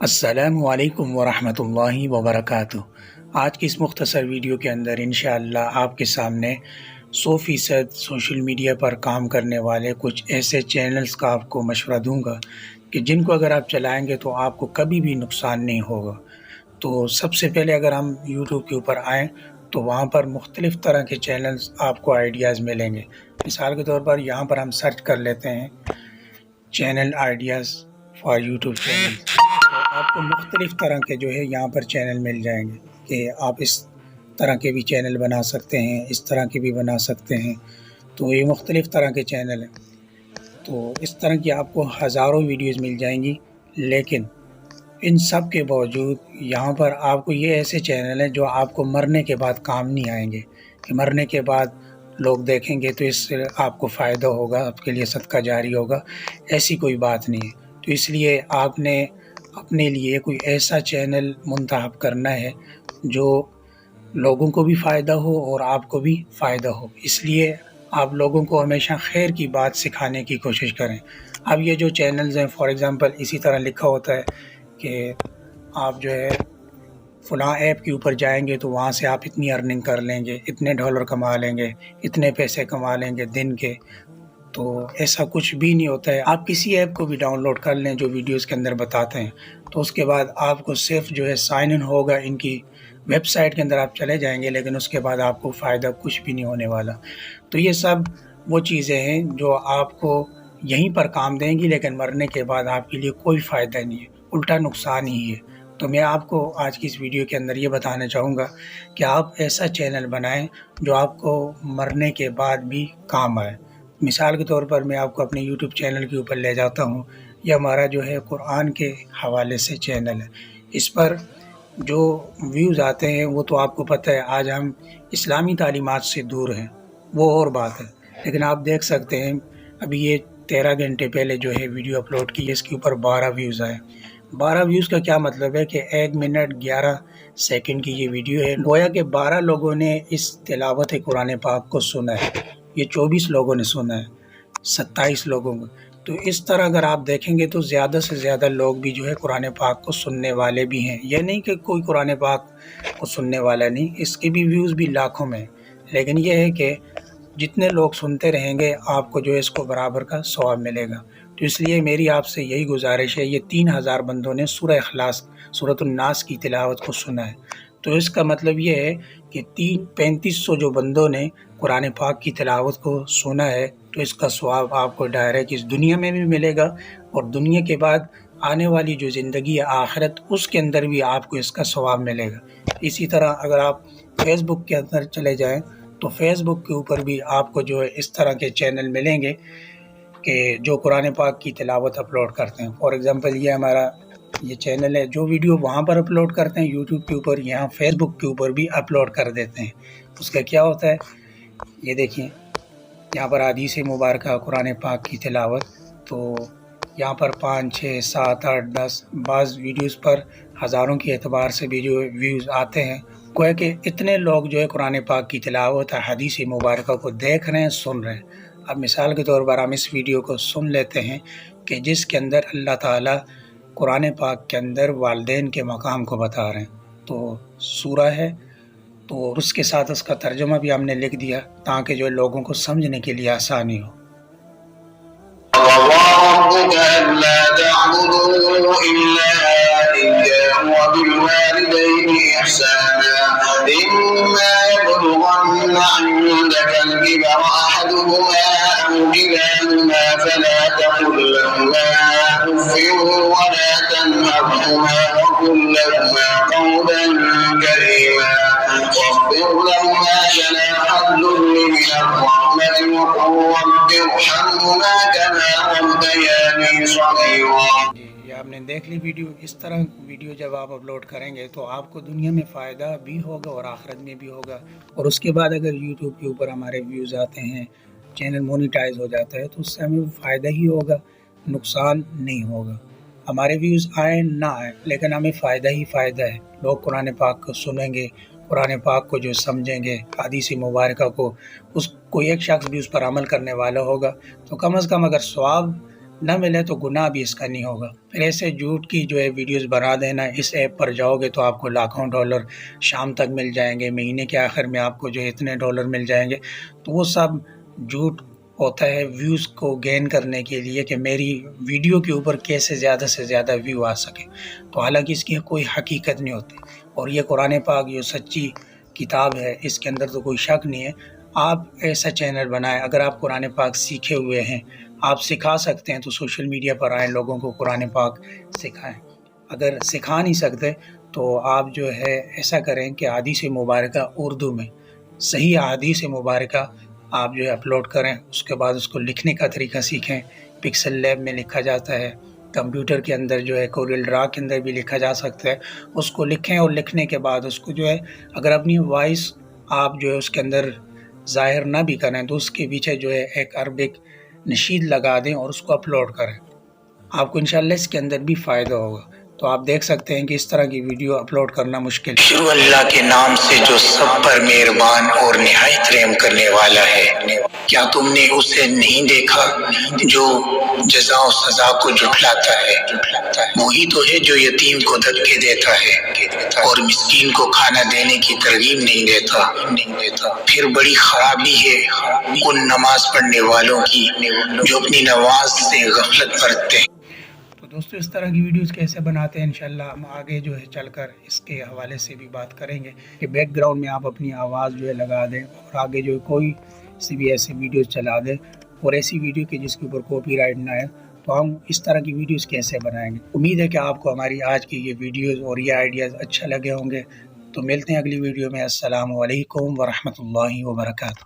السلام علیکم ورحمۃ اللہ وبرکاتہ۔ آج کی اس مختصر ویڈیو کے اندر انشاءاللہ آپ کے سامنے 100% سوشل میڈیا پر کام کرنے والے کچھ ایسے چینلز کا آپ کو مشورہ دوں گا کہ جن کو اگر آپ چلائیں گے تو آپ کو کبھی بھی نقصان نہیں ہوگا۔ تو سب سے پہلے اگر ہم یوٹیوب کے اوپر آئیں تو وہاں پر مختلف طرح کے چینلز آپ کو آئیڈیاز ملیں گے۔ مثال کے طور پر یہاں پر ہم سرچ کر لیتے ہیں channel ideas for YouTube channel, تو آپ کو مختلف طرح کے جو ہے یہاں پر چینل مل جائیں گے کہ آپ اس طرح کے بھی چینل بنا سکتے ہیں، اس طرح کے بھی بنا سکتے ہیں۔ تو یہ مختلف طرح کے چینل ہیں، تو اس طرح کی آپ کو ہزاروں ویڈیوز مل جائیں گی، لیکن ان سب کے باوجود یہاں پر آپ کو یہ ایسے چینل ہیں جو آپ کو مرنے کے بعد کام نہیں آئیں گے، کہ مرنے کے بعد لوگ دیکھیں گے تو اس سے آپ کو فائدہ ہوگا، آپ کے لیے صدقہ جاری ہوگا، ایسی کوئی بات نہیں ہے۔ تو اس لیے آپ نے اپنے لیے کوئی ایسا چینل منتخب کرنا ہے جو لوگوں کو بھی فائدہ ہو اور آپ کو بھی فائدہ ہو۔ اس لیے آپ لوگوں کو ہمیشہ خیر کی بات سکھانے کی کوشش کریں۔ اب یہ جو چینلز ہیں، فار ایگزامپل اسی طرح لکھا ہوتا ہے کہ آپ جو ہے فلاں ایپ کے اوپر جائیں گے تو وہاں سے آپ اتنی ارننگ کر لیں گے، اتنے ڈالر کما لیں گے، اتنے پیسے کما لیں گے دن کے۔ تو ایسا کچھ بھی نہیں ہوتا ہے۔ آپ کسی ایپ کو بھی ڈاؤن لوڈ کر لیں جو ویڈیوز کے اندر بتاتے ہیں، تو اس کے بعد آپ کو صرف جو ہے سائن ان ہوگا، ان کی ویب سائٹ کے اندر آپ چلے جائیں گے، لیکن اس کے بعد آپ کو فائدہ کچھ بھی نہیں ہونے والا۔ تو یہ سب وہ چیزیں ہیں جو آپ کو یہیں پر کام دیں گی، لیکن مرنے کے بعد آپ کے لیے کوئی فائدہ نہیں ہے، الٹا نقصان ہی ہے۔ تو میں آپ کو آج کی اس ویڈیو کے اندر یہ بتانا چاہوں گا کہ آپ ایسا چینل بنائیں جو آپ کو مرنے کے بعد بھی کام آئے۔ مثال کے طور پر میں آپ کو اپنے یوٹیوب چینل کے اوپر لے جاتا ہوں۔ یہ ہمارا جو ہے قرآن کے حوالے سے چینل ہے۔ اس پر جو ویوز آتے ہیں وہ تو آپ کو پتہ ہے، آج ہم اسلامی تعلیمات سے دور ہیں، وہ اور بات ہے، لیکن آپ دیکھ سکتے ہیں ابھی یہ 13 گھنٹے پہلے جو ہے ویڈیو اپلوڈ کی، اس کے اوپر 12 ویوز آئے۔ 12 ویوز کا کیا مطلب ہے کہ 1 منٹ 11 سیکنڈ کی یہ ویڈیو ہے، گویا کہ 12 لوگوں نے اس تلاوت قرآن پاک کو سنا ہے، یہ 24 لوگوں نے سنا ہے، 27 لوگوں کو۔ تو اس طرح اگر آپ دیکھیں گے تو زیادہ سے زیادہ لوگ بھی جو ہے قرآن پاک کو سننے والے بھی ہیں۔ یہ نہیں کہ کوئی قرآن پاک کو سننے والا نہیں، اس کے بھی ویوز بھی لاکھوں میں، لیکن یہ ہے کہ جتنے لوگ سنتے رہیں گے آپ کو جو ہے اس کو برابر کا ثواب ملے گا۔ تو اس لیے میری آپ سے یہی گزارش ہے، یہ 3000 بندوں نے سورہ اخلاص، سورۃ الناس کی تلاوت کو سنا ہے، تو اس کا مطلب یہ ہے کہ 3500 جو بندوں نے قرآن پاک کی تلاوت کو سنا ہے، تو اس کا ثواب آپ کو ڈائریکٹ اس دنیا میں بھی ملے گا، اور دنیا کے بعد آنے والی جو زندگی ہے آخرت، اس کے اندر بھی آپ کو اس کا ثواب ملے گا۔ اسی طرح اگر آپ فیس بک کے اندر چلے جائیں تو فیس بک کے اوپر بھی آپ کو جو ہے اس طرح کے چینل ملیں گے کہ جو قرآن پاک کی تلاوت اپلوڈ کرتے ہیں۔ فار ایگزامپل یہ ہمارا یہ چینل ہے، جو ویڈیو وہاں پر اپلوڈ کرتے ہیں یوٹیوب کے اوپر، یہاں فیس بک کے اوپر بھی اپلوڈ کر دیتے ہیں۔ اس کا کیا ہوتا ہے، یہ دیکھیں یہاں پر حدیث مبارکہ قرآن پاک کی تلاوت، تو یہاں پر 5 6 7 8 10 بعض ویڈیوز پر ہزاروں کے اعتبار سے بھی جو ویوز آتے ہیں، گویا کہ اتنے لوگ جو ہے قرآن پاک کی تلاوت حدیث مبارکہ کو دیکھ رہے ہیں، سن رہے ہیں۔ اب مثال کے طور پر ہم اس ویڈیو کو سن لیتے ہیں کہ جس کے اندر اللہ تعالیٰ قرآن پاک کے اندر والدین کے مقام کو بتا رہے ہیں، تو سورہ ہے، تو اس کے ساتھ اس کا ترجمہ بھی ہم نے لکھ دیا تاکہ جو لوگوں کو سمجھنے کے لیے آسانی ہو۔ ربك ألا تعبدوا إلا إياه وبالوالدين إحسانا إما يبلغن عندك الكبر أحدهما أو كلاهما فلا تقل لهما أف ولا تنهرهما وقل لهما قولا كريما واخفض لهما جناح الذل من الرحمة وقل رب ارحمهما كما ربياني صغيرا۔ یہ آپ نے دیکھ لی ویڈیو۔ اس طرح ویڈیو جب آپ اپلوڈ کریں گے تو آپ کو دنیا میں فائدہ بھی ہوگا اور آخرت میں بھی ہوگا، اور اس کے بعد اگر یوٹیوب کے اوپر ہمارے ویوز آتے ہیں، چینل مونیٹائز ہو جاتا ہے، تو اس سے ہمیں فائدہ ہی ہوگا، نقصان نہیں ہوگا۔ ہمارے ویوز آئیں نہ آئیں لیکن ہمیں فائدہ ہی فائدہ ہے۔ لوگ قرآن پاک کو سنیں گے، قرآن پاک کو جو سمجھیں گے، حدیث مبارکہ کو، اس کوئی ایک شخص بھی اس پر عمل کرنے والا ہوگا، تو کم از کم اگر ثواب نہ ملے تو گناہ بھی اس کا نہیں ہوگا۔ پھر ایسے جھوٹ کی جو ہے ویڈیوز بنا دینا، اس ایپ پر جاؤ گے تو آپ کو لاکھوں ڈالر شام تک مل جائیں گے، مہینے کے آخر میں آپ کو جو ہے اتنے ڈالر مل جائیں گے، تو وہ سب جھوٹ ہوتا ہے ویوز کو گین کرنے کے لیے کہ میری ویڈیو کے اوپر کیسے زیادہ سے زیادہ ویو آ سکے، تو حالانکہ اس کی کوئی حقیقت نہیں ہوتی۔ اور یہ قرآن پاک جو سچی کتاب ہے اس کے اندر تو کوئی شک نہیں ہے۔ آپ ایسا چینل بنائیں، اگر آپ قرآن پاک سیکھے ہوئے ہیں، آپ سکھا سکتے ہیں تو سوشل میڈیا پر آئیں، لوگوں کو قرآن پاک سکھائیں۔ اگر سکھا نہیں سکتے تو آپ جو ہے ایسا کریں کہ احادیث مبارکہ اردو میں صحیح احادیث مبارکہ آپ جو ہے اپلوڈ کریں، اس کے بعد اس کو لکھنے کا طریقہ سیکھیں۔ پکسل لیب میں لکھا جاتا ہے، کمپیوٹر کے اندر جو ہے کوریل ڈرا کے اندر بھی لکھا جا سکتا ہے، اس کو لکھیں اور لکھنے کے بعد اس کو جو ہے اگر اپنی وائس آپ جو ہے اس کے اندر ظاہر نہ بھی کریں تو اس کے پیچھے جو ہے ایک عربک نشید لگا دیں اور اس کو اپلوڈ کریں، آپ کو انشاءاللہ اس کے اندر بھی فائدہ ہوگا۔ تو آپ دیکھ سکتے ہیں کہ اس طرح کی ویڈیو اپلوڈ کرنا مشکل ہے۔ شروع اللہ کے نام سے جو سب پر مہربان اور نہایت رحم کرنے والا ہے، کیا تم نے اسے نہیں دیکھا جو جزا و سزا کو جھٹلاتا ہے؟ وہی تو ہے جو یتیم کو دھکے دیتا ہے اور مسکین کو کھانا دینے کی ترغیب نہیں دیتا۔ پھر بڑی خرابی ہے ان نماز پڑھنے والوں کی جو اپنی نماز سے غفلت برتتے ہیں۔ تو دوستو اس طرح کی ویڈیوز کیسے بناتے ہیں انشاءاللہ ہم آگے جو ہے چل کر اس کے حوالے سے بھی بات کریں گے کہ بیک گراؤنڈ میں آپ اپنی آواز جو ہے لگا دیں اور آگے جو ہے کوئی سی بھی ایسی ویڈیوز چلا دیں اور ایسی ویڈیو کہ جس کے اوپر کاپی رائٹ نہ ہے، تو ہم اس طرح کی ویڈیوز کیسے بنائیں گے۔ امید ہے کہ آپ کو ہماری آج کی یہ ویڈیوز اور یہ آئیڈیاز اچھا لگے ہوں گے۔ تو ملتے ہیں اگلی ویڈیو میں۔ السلام علیکم ورحمۃ اللہ وبرکاتہ۔